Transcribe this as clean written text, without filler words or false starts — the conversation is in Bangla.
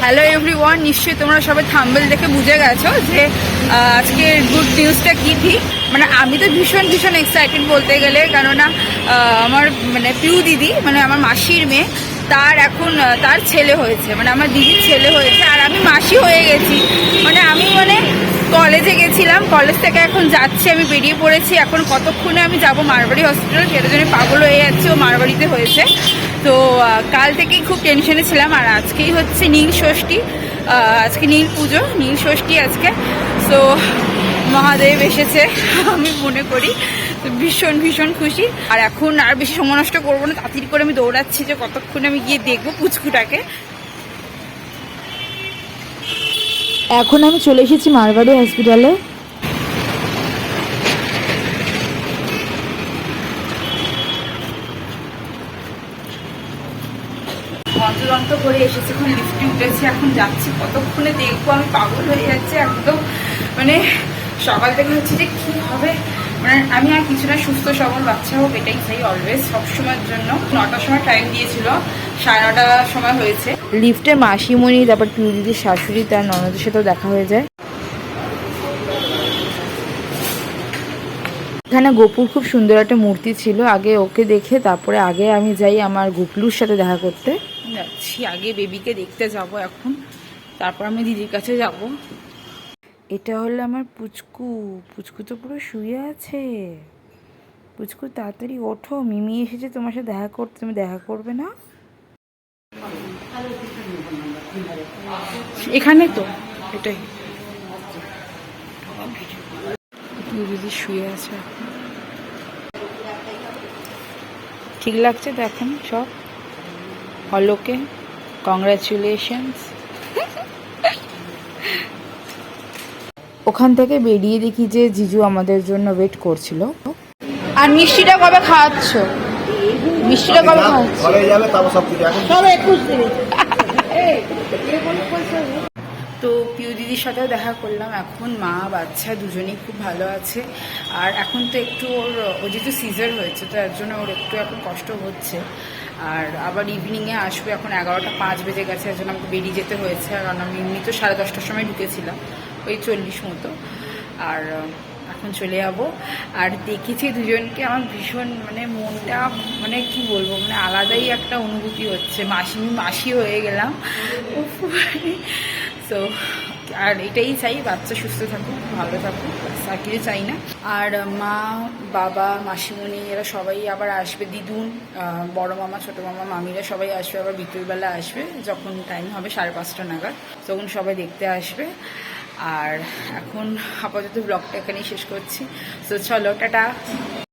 হ্যালো এভরিওয়ান, নিশ্চয়ই তোমরা সবাই থাম্বনেল দেখে বুঝে গেছো যে আজকে গুড নিউজটা কী। ঠিক মানে আমি তো ভীষণ ভীষণ এক্সাইটেড বলতে গেলে, কেননা আমার মানে পিউ দিদি মানে আমার মাসির মেয়ে, তার এখন তার ছেলে হয়েছে, মানে আমার দিদির ছেলে হয়েছে, আর আমি মাসি হয়ে গেছি। আমি কলেজে গেছিলাম, কলেজ থেকে এখন যাচ্ছি, আমি বেরিয়ে পড়েছি। এখন কতক্ষণে আমি যাব মারবাড়ি হসপিটাল, সেটার জন্য পাগল হয়ে যাচ্ছে। ও মারবাড়িতে হয়েছে, তো কাল থেকেই খুব টেনশনে ছিলাম। আর আজকেই হচ্ছে নীল ষষ্ঠী, আজকে নীল পুজো, নীল ষষ্ঠী আজকে। তো মহাদেব এসেছে আমি মনে করি, তো ভীষণ ভীষণ খুশি। আর এখন আর বেশি সময় নষ্ট করবো না, তাড়াতাড়ি করে আমি দৌড়াচ্ছি যে কতক্ষণে আমি গিয়ে দেখবো পুচকুটাকে। এখন আমি চলে এসেছি মারবাড়ি হসপিটালে। অন্তদন্ত করে এসেছি, এখন লিফটে উঠেছি, এখন যাচ্ছি, কতক্ষণে দেখবো, আমি পাগল হয়ে যাচ্ছে একদম। মানে সকাল থেকে হচ্ছে যে কী হবে, মানে আমি আর কিছুটা সুস্থ সবল বাচ্চা হোক এটাই চাই অলওয়েজ, সবসময়ের জন্য। 9টার সময় টাইম দিয়েছিল, 9:30 সময় হয়েছে। লিফটে মাসিমণি, তারপর পিউ দিদির শাশুড়ি, তার ননদের সাথেও দেখা হয়ে যায়। এখানে গোপুর খুব সুন্দর একটা মূর্তি ছিল, আগে ওকে দেখে তারপরে আগে আমি যাই আমার গুপলুর সাথে দেখা করতে। যাচ্ছি, আগে বেবিকে দেখতে যাব এখন, তারপর আমি দিদির কাছে যাব। এটা হলো আমার পুচকু। পুচকু তো পুরো শুয়ে আছে। পুচকু তাড়াতাড়ি ওঠো, মিমি এসেছে তোমার সাথে দেখা করতে, তুমি দেখা করবে না? এখানে তো এটাই দিদি শুয়ে আছে। ঠিক লাগছে তো এখন সব অলোকে? কংগ্রাচুলেশনস। ওখান থেকে বেরিয়ে দেখি যে জিজু আমাদের জন্য ওয়েট করছিল। আর মিষ্টিটা কবে খাওয়াচ্ছ? মিষ্টিটা কবে খাওয়াচ্ছ? তো পিউ দিদির সাথেও দেখা করলাম। এখন মা বাচ্চা দুজনেই খুব ভালো আছে। আর এখন তো একটু ও যেহেতু সিজার হয়েছে, তো এর জন্য ওর একটু এখন কষ্ট হচ্ছে। আর আবার ইভিনিংয়ে আসবে, এখন 11:05 বেজে গেছে, এর জন্য আমাকে বেরিয়ে যেতে হয়েছে। কারণ আমি এমনি তো 10:30টার সময় ঢুকেছিলাম, ওই 40 মতো। আর এখন চলে যাব। আর দেখেছি দুজনকে, আমার ভীষণ মানে মনটা মানে কি বলবো, মানে আলাদাই একটা অনুভূতি হচ্ছে। মাসি হয়ে গেলাম। তো আর এটাই চাই, বাচ্চা সুস্থ থাকুক, ভালো থাকুক, আর কিছু চাই না। আর মা বাবা মাসিমণি এরা সবাই আবার আসবে, দিদুন, বড় মামা ছোটো মামা মামিরা সবাই আসবে, আবার বিকেলবেলা আসবে, যখন টাইম হবে 5:30 নাগাদ, তখন সবাই দেখতে আসবে। আর এখন আপাতত ব্লগটা এখানেই শেষ করছি। তো চলো, টাটা।